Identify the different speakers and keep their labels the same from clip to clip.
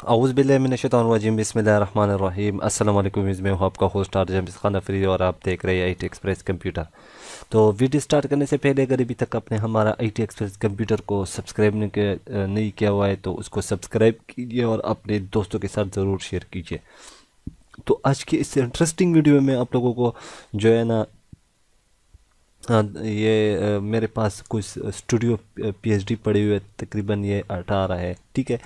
Speaker 1: اعوذ باللہ من الشیطان الرجیم، بسم اللہ الرحمن الرحیم۔ السلام علیکم، میں ہوں آپ کا ہوسٹ آرجے خان افریدی اور آپ دیکھ رہے ہیں آئی ٹی ایکسپریس کمپیوٹر۔ تو ویڈیو سٹارٹ کرنے سے پہلے اگر ابھی تک آپ نے ہمارا آئی ٹی ایکسپریس کمپیوٹر کو سبسکرائب نہیں کیا ہوا ہے تو اس کو سبسکرائب کیجیے اور اپنے دوستوں کے ساتھ ضرور شیئر کیجیے۔ تو آج کی اس انٹرسٹنگ ویڈیو میں آپ لوگوں کو جو ہے نا یہ میرے پاس کچھ اسٹوڈیو پی ایچ ڈی پڑے ہوئے، تقریباً یہ 18 ہے، ٹھیک ہے۔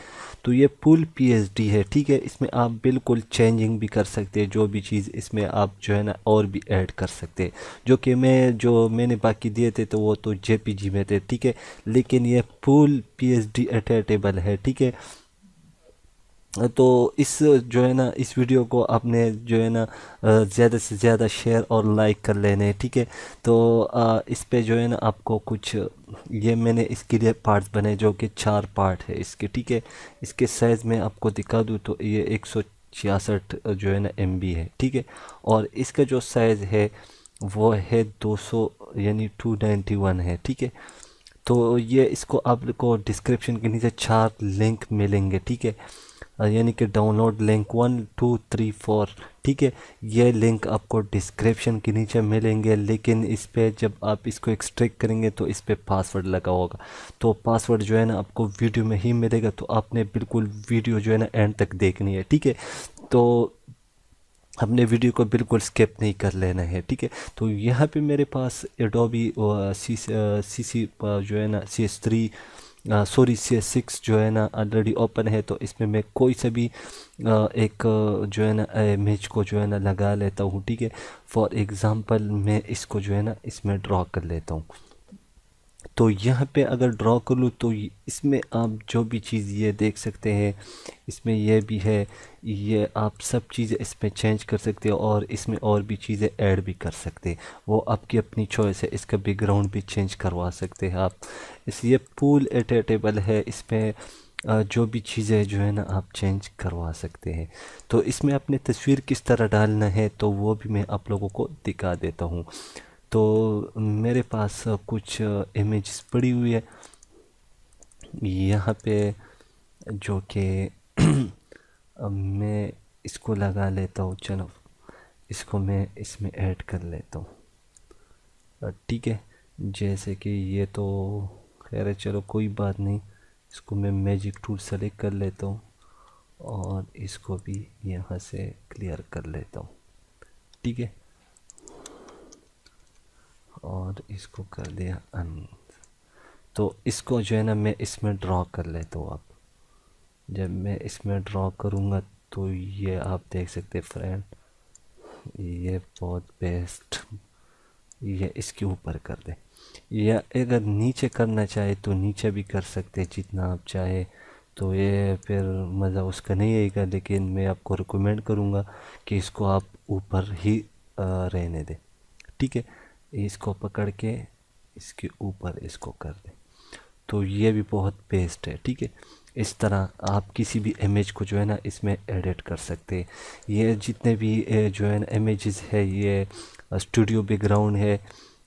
Speaker 1: تو یہ پول پی ایچ ڈی ہے، ٹھیک ہے۔ اس میں آپ بالکل چینجنگ بھی کر سکتے ہیں، جو بھی چیز اس میں آپ جو ہے نا اور بھی ایڈ کر سکتے ہیں۔ جو میں نے باقی دیے تھے تو وہ تو جے پی جی میں تھے، ٹھیک ہے، لیکن یہ پول پی ایچ ڈی ایڈیٹیبل ہے، ٹھیک ہے۔ تو اس جو ہے نا اس ویڈیو کو آپ نے جو ہے نا زیادہ سے زیادہ شیئر اور لائک کر لینے، ٹھیک ہے۔ تو اس پہ جو ہے نا آپ کو کچھ یہ میں نے اس کے لیے پارٹس بنے جو کہ 4 پارٹ ہے اس کے، ٹھیک ہے۔ اس کے سائز میں آپ کو دکھا دوں تو یہ 166 جو ہے نا ایم بی ہے، ٹھیک ہے۔ اور اس کا جو سائز ہے وہ ہے 200 یعنی 291 ہے، ٹھیک ہے۔ تو یہ اس کو آپ کو ڈسکرپشن کے نیچے 4 لنک ملیں گے، ٹھیک ہے، یعنی کہ ڈاؤن لوڈ لنک 1 2 3 4، ٹھیک ہے۔ یہ لنک آپ کو ڈسکرپشن کے نیچے ملیں گے، لیکن اس پہ جب آپ اس کو ایکسٹریکٹ کریں گے تو اس پہ پاسورڈ لگا ہوگا، تو پاسورڈ جو ہے نا آپ کو ویڈیو میں ہی ملے گا، تو آپ نے بالکل ویڈیو جو ہے نا اینڈ تک دیکھنی ہے، ٹھیک ہے۔ تو اپنے ویڈیو کو بالکل سکپ نہیں کر لینا ہے، ٹھیک ہے۔ تو یہاں پہ میرے پاس ایڈوبی سی جو ہے نا سی ایس 6 جو ہے نا آلریڈی اوپن ہے، تو اس میں میں کوئی سا بھی ایک جو ہے نا امیج کو جو ہے نا لگا لیتا ہوں، ٹھیک ہے۔ فار ایگزامپل میں اس کو جو ہے نا اس میں ڈرا کر لیتا ہوں۔ تو یہاں پہ اگر ڈرا کر لوں تو اس میں آپ جو بھی چیز یہ دیکھ سکتے ہیں، اس میں یہ بھی ہے، یہ آپ سب چیزیں اس میں چینج کر سکتے ہیں اور اس میں اور بھی چیزیں ایڈ بھی کر سکتے ہیں، وہ آپ کی اپنی چوائس ہے۔ اس کا بیک گراؤنڈ بھی چینج کروا سکتے ہیں آپ۔ اس یہ پول ایڈیٹیبل ہے، اس میں جو بھی چیزیں جو ہے نا آپ چینج کروا سکتے ہیں۔ تو اس میں اپنے تصویر کس طرح ڈالنا ہے تو وہ بھی میں آپ لوگوں کو دکھا دیتا ہوں۔ تو میرے پاس کچھ امیجز پڑی ہوئی ہے یہاں پہ، جو کہ میں اس کو لگا لیتا ہوں، چلو اس کو میں اس میں ایڈ کر لیتا ہوں، ٹھیک ہے۔ جیسے کہ یہ تو خیر ہے، چلو کوئی بات نہیں، اس کو میں میجک ٹول سلیکٹ کر لیتا ہوں اور اس کو بھی یہاں سے کلیئر کر لیتا ہوں، ٹھیک ہے۔ اور اس کو کر دیا تو اس کو جو ہے نا میں اس میں ڈرا کر لیتا ہوں۔ اب جب میں اس میں ڈرا کروں گا تو یہ آپ دیکھ سکتے فرینڈ، یہ بہت بیسٹ، یہ اس کے اوپر کر دیں، یا اگر نیچے کرنا چاہے تو نیچے بھی کر سکتے جتنا آپ چاہے، تو یہ پھر مزہ اس کا نہیں آئے گا، لیکن میں آپ کو ریکمینڈ کروں گا کہ اس کو آپ اوپر ہی رہنے دیں، ٹھیک ہے۔ اس کو پکڑ کے اس کے اوپر اس کو کر دیں تو یہ بھی بہت بیسٹ ہے، ٹھیک ہے۔ اس طرح آپ کسی بھی امیج کو جو ہے نا اس میں ایڈٹ کر سکتے ہیں۔ یہ جتنے بھی جو ہے نا امیجز ہے، یہ اسٹوڈیو بیک گراؤنڈ ہے،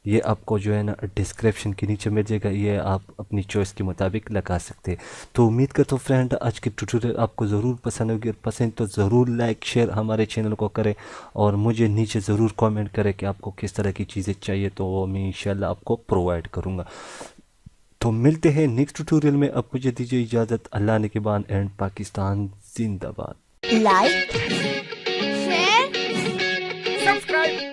Speaker 1: یہ آپ کو جو ہے نا ڈسکرپشن کے نیچے مل جائے گا، یہ آپ اپنی چوائس کے مطابق لگا سکتے ہیں۔ تو امید کرتا ہوں فرینڈ آج کے ٹیوٹوریل آپ کو ضرور پسند ہوگی، اور پسند تو ضرور لائک شیئر ہمارے چینل کو کریں، اور مجھے نیچے ضرور کامنٹ کریں کہ آپ کو کس طرح کی چیزیں چاہیے، تو وہ میں انشاءاللہ آپ کو پرووائڈ کروں گا۔ تو ملتے ہیں نیکسٹ ٹیوٹوریل میں، اب مجھے دیجیے اجازت، اللہ نگہبان اینڈ پاکستان زندہ باد۔
Speaker 2: like, share, subscribe.